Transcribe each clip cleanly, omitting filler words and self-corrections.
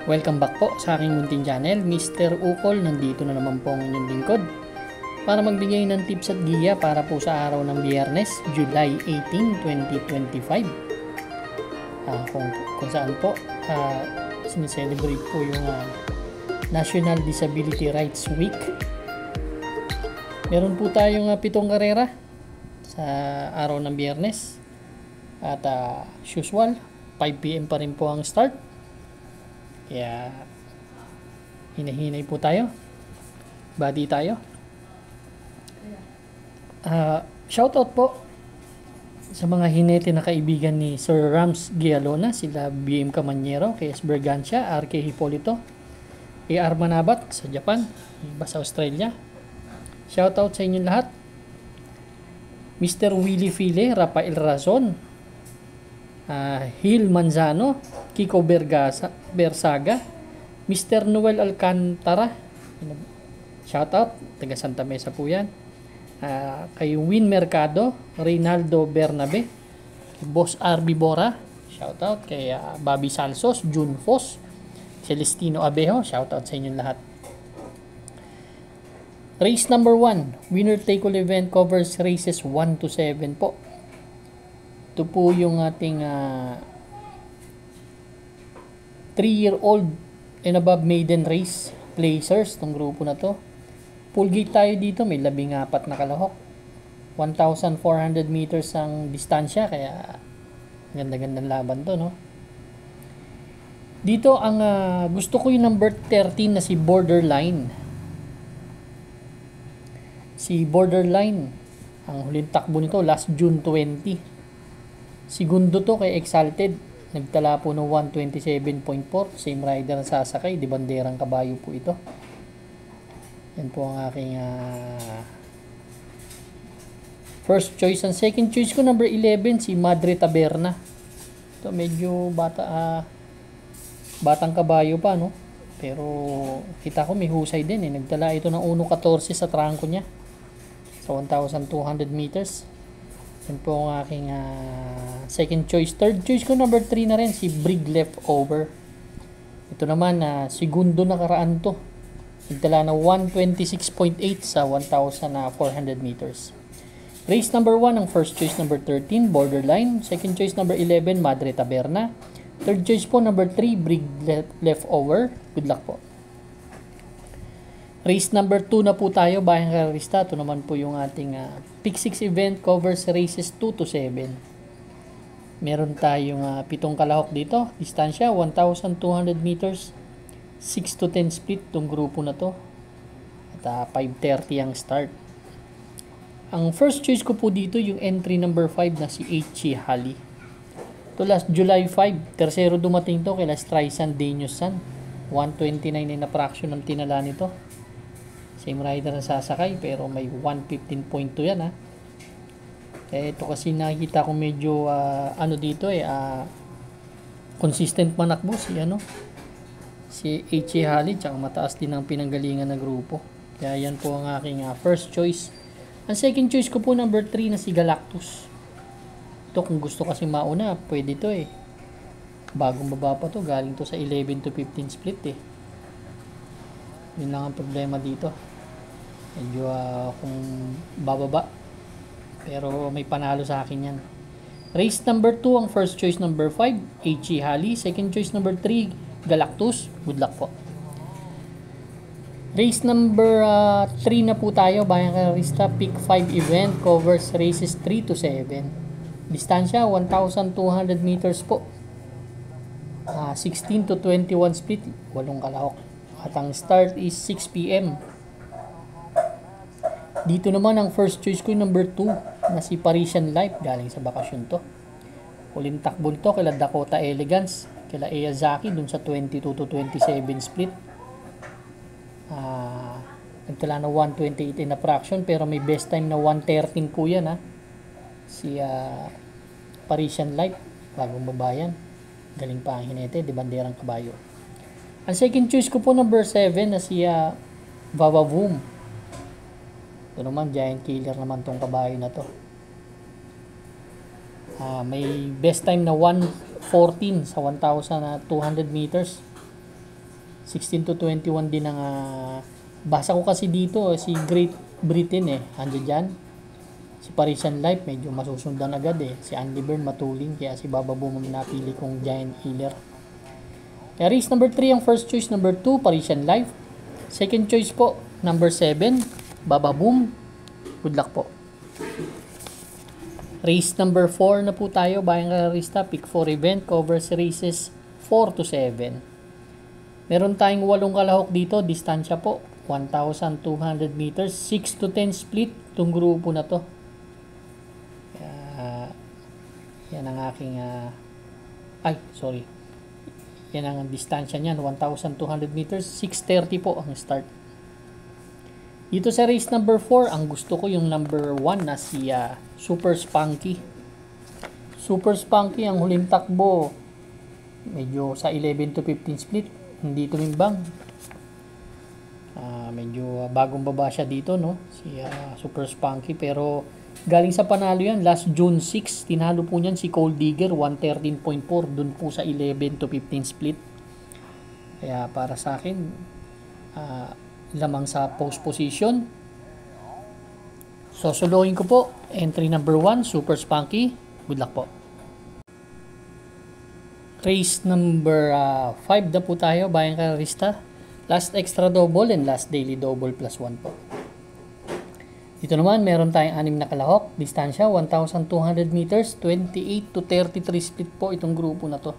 Welcome back po sa aking munting channel, Mr. Ukol. Nandito na naman po ang inyong lingkod para magbigay ng tips at giya para po sa araw ng Biyernes, July 18, 2025. Kung saan po sineselebrate po yung National Disability Rights Week. Meron po tayong 7 karera sa araw ng Biyernes at usual 5 PM pa rin po ang start. Kaya hinahinay po tayo. Bati tayo. Shoutout po sa mga hinete na kaibigan ni Sir Rams Gialona, sila BM Camanyero, KS Bergancia, RK Hipolito, AR Manabat sa Japan, iba sa Australia. Shoutout sa inyong lahat. Mr. Willie File, Rafael Razon, Hil Manzano, Kiko Bersaga, Mr. Noel Alcantara, shoutout, taga Santa Mesa po yan, kay Win Mercado, Reynaldo Bernabe, Boss RB Bora, shoutout, kay Bobby Salsos, June Fos, Celestino Abejo, shoutout sa inyong lahat. Race number 1, winner take all event covers races 1 to 7 po. Ito po yung ating 3-year-old and above maiden race placers, itong grupo na to. Full gate tayo dito, may 14 na kalahok. 1,400 meters ang distansya, kaya ganda-gandang laban to, no? Dito ang gusto ko yung number 13 na si Borderline. Si Borderline, ang huling takbo nito last June 20. Segundo to kay Exalted, nagtala po ng 127.4, same rider ang sasakay, di banderang kabayo po ito. Yan po ang aking first choice. Ang second choice ko number 11 si Madre Taberna. Ito medyo batang kabayo pa, no? Pero kita ko may husay din eh. Nagtala ito ng 1.14 sa trangko niya sa 1,200 meters. Yan po ang aking second choice. Third choice ko number 3 na rin si Brig Leftover. Ito naman segundo nakaraan to. Nagtala na 126.8 sa 1,400 meters. Race number 1 ang first choice number 13 Borderline. Second choice number 11 Madre Taberna. Third choice po number 3 Brig Leftover. Good luck po. Race number 2 na po tayo, Bayang Karista. Ito naman po yung ating Pick 6 event covers races 2 to 7. Meron tayong 7 kalahok dito. Distansya 1,200 meters. 6 to 10 split itong grupo na to. At 5:30 ang start. Ang first choice ko po dito yung entry number 5 na si H.C. Halley. Ito last July 5. Tersero dumating to kay Streisand Danielson. 129 na fraction ang tinala nito. Same rider na sasakay pero may 115.2 yan ito kasi nakikita ko medyo dito consistent manakbo si H.A. Halley, tsaka mataas din ang pinanggalingan na grupo. Kaya yan po ang aking first choice. Ang second choice ko po number 3 na si Galactus. Ito kung gusto kasi mauna pwede to bagong baba pa to, galing to sa 11 to 15 split yun lang ang problema dito. Medyo kung bababa. Pero may panalo sa akin yan. Race number 2 ang first choice number 5 H.E. Halley. Second choice number 3 Galactus. Good luck po. Race number 3 na po tayo, Bayang Karista. Pick 5 event covers races 3 to 7. Distansya 1,200 meters po. 16 to 21 split, 8 kalahok. At ang start is 6 PM. Dito naman ang first choice ko number 2 na si Parisian Life, galing sa bakasyon to. Huling takbo nito kila Dakota Elegance, kila Eyazaki dun sa 22 to 27 split. Nagtala na 128 in a fraction pero may best time na 113 po yan si Parisian Life, bagong babayan. Galing pa ang hinete, di banderang kabayo. Ang second choice ko po number 7 na si Vavavoom. Ito naman, giant killer naman tong kabayo na to. May best time na 14 sa 1,200 meters. 16 to 21 din ang basa ko kasi dito si Great Britain andyan dyan. Si Parisian Life medyo masusundan agad si Andy Byrne matuling, kaya si Baba Boom ang napili kong giant healer. Kaya race number 3 ang first choice, number 2 Parisian Life, second choice po number 7 Baba Boom. Good luck po. Race number 4 na po tayo, bayang karista, pick 4 event, covers races 4 to 7. Meron tayong 8 kalahok dito, distansya po 1,200 meters, 6 to 10 split itong grupo na to. Yan ang aking yan ang distansya niyan, 1,200 meters, 6:30 po ang start. Dito sa race number 4, ang gusto ko yung number 1 na si Super Spunky. Super Spunky ang huling takbo, medyo sa 11 to 15 split, hindi tumimbang. Medyo bagong baba siya dito, no? Si Super Spunky, pero galing sa panalo yan last June 6, tinalo po niyan si Cold Digger 113.4 dun po sa 11 to 15 split. Kaya para sa akin lamang sa post position. So solohin ko po entry number 1 Super Spunky. Good luck po. Race number 5 na po tayo, bayang karista. Last extra double and last daily double plus 1 po. Dito naman meron tayong 6 na kalahok, distansya 1,200 meters, 28 to 33 split po itong grupo na to.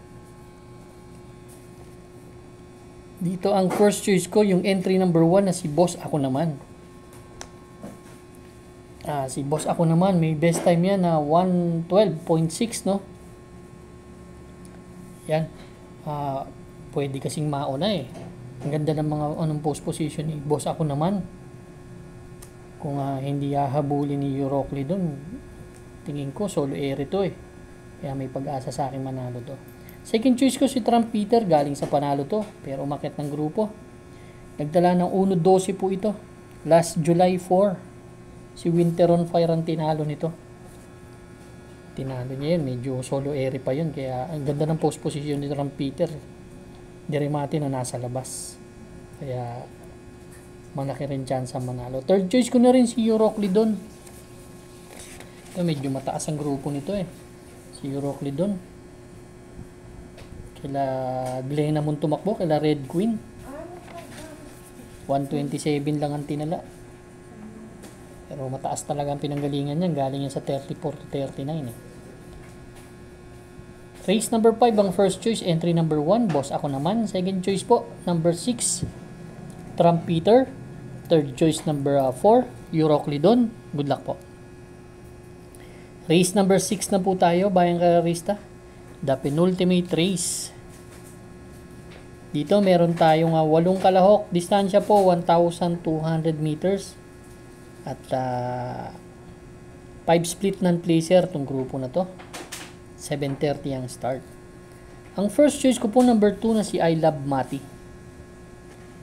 Dito ang first choice ko, yung entry number 1 na si Boss Ako Naman. Si Boss Ako Naman, may best time yan na 112.6, no? Yan. Pwede kasing mauna Ang ganda ng mga post position ni Boss Ako Naman. Kung hindi hahabulin ni Euroclid doon, tingin ko solo area to Kaya may pag-asa sa akin manalo to. Second choice ko si Trumpeter, galing sa panalo to, pero umakyat ng grupo. Nagdala ng 1.12 po ito. Last July 4, si Winter on Fire ang tinalo nito. Tinalo niya yun, medyo solo area pa yun, kaya ang ganda ng post position ni Trumpeter. Dirimati na nasa labas. Kaya malaki rin chance ang manalo. Third choice ko na rin si Euroclidon. Ito medyo mataas ang grupo nito si Euroclidon. Kila Glenna mong tumakbo, kila Red Queen. 127 lang ang tinala. Pero mataas talaga ang pinanggalingan niyan. Galing yan sa 34 to 39 Race number 5 ang first choice, entry number 1, Boss Ako Naman. Second choice po, number 6, Trumpeter. Third choice, number 4, Euroclidon. Good luck po. Race number 6 na po tayo, bayang karista. The penultimate race. Dito meron tayong 8 kalahok. Distansya po 1,200 meters. At 5 split non-placer itong grupo na to. 7:30 ang start. Ang first choice ko po number 2 na si I Love Mati.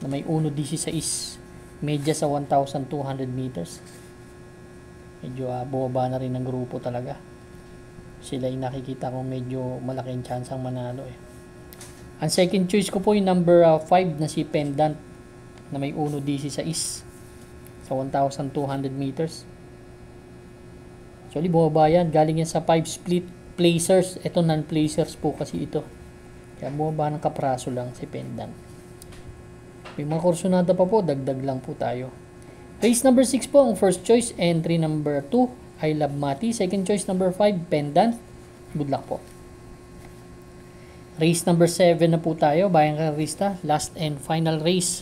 Na may 1.16. Medya sa 1,200 meters. Medyo bumaba na rin ng grupo talaga. Sila yung nakikita ko medyo malaking chance ang manalo Ang second choice ko po yung number 5 na si Pendant na may 1.16 sa 1,200 meters. Actually bumaba yan, galing yan sa 5 split placers. Ito non-placers po kasi ito, kaya bumaba ng kapraso lang si Pendant. May mga kursunada pa po, dagdag lang po tayo. Race number 6 po ang first choice, entry number 2 I Love Mati, second choice number 5 Pendant. Good luck po. Race number 7 na po tayo, bayang karista, last and final race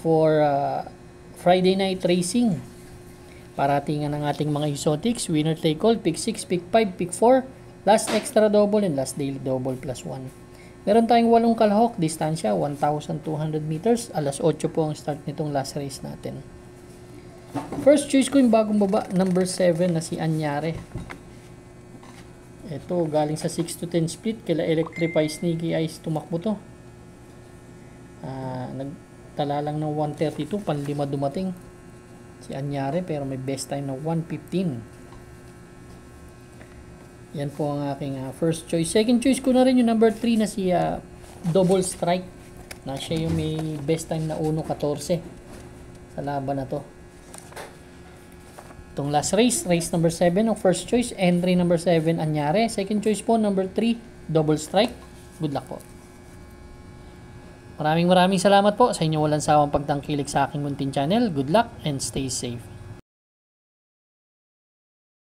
for Friday night racing. Paratingan ng ating mga exotics, winner take all, pick 6, pick 5, pick 4, last extra double and last daily double plus 1. Meron tayong 8 kalahok, distansya 1,200 meters, alas 8 po ang start nitong last race natin. First choice ko yung bagong baba, number 7 na si Anyare. Ito, galing sa 6 to 10 split, kila Electrify Sneaky Eyes tumakbo to. Nagtala lang ng 132, panlima dumating si Anyare, pero may best time na 1:15. Yan po ang aking first choice. Second choice ko na rin yung number 3 na si Double Strike. Na siya yung may best time na 1.14 sa laban na to. Itong last race, race number 7 ang first choice. Entry number 7, Anyare. Second choice po, number 3, Double Strike. Good luck po. Maraming salamat po sa inyo walang sawang pagtangkilik sa aking munting channel. Good luck and stay safe.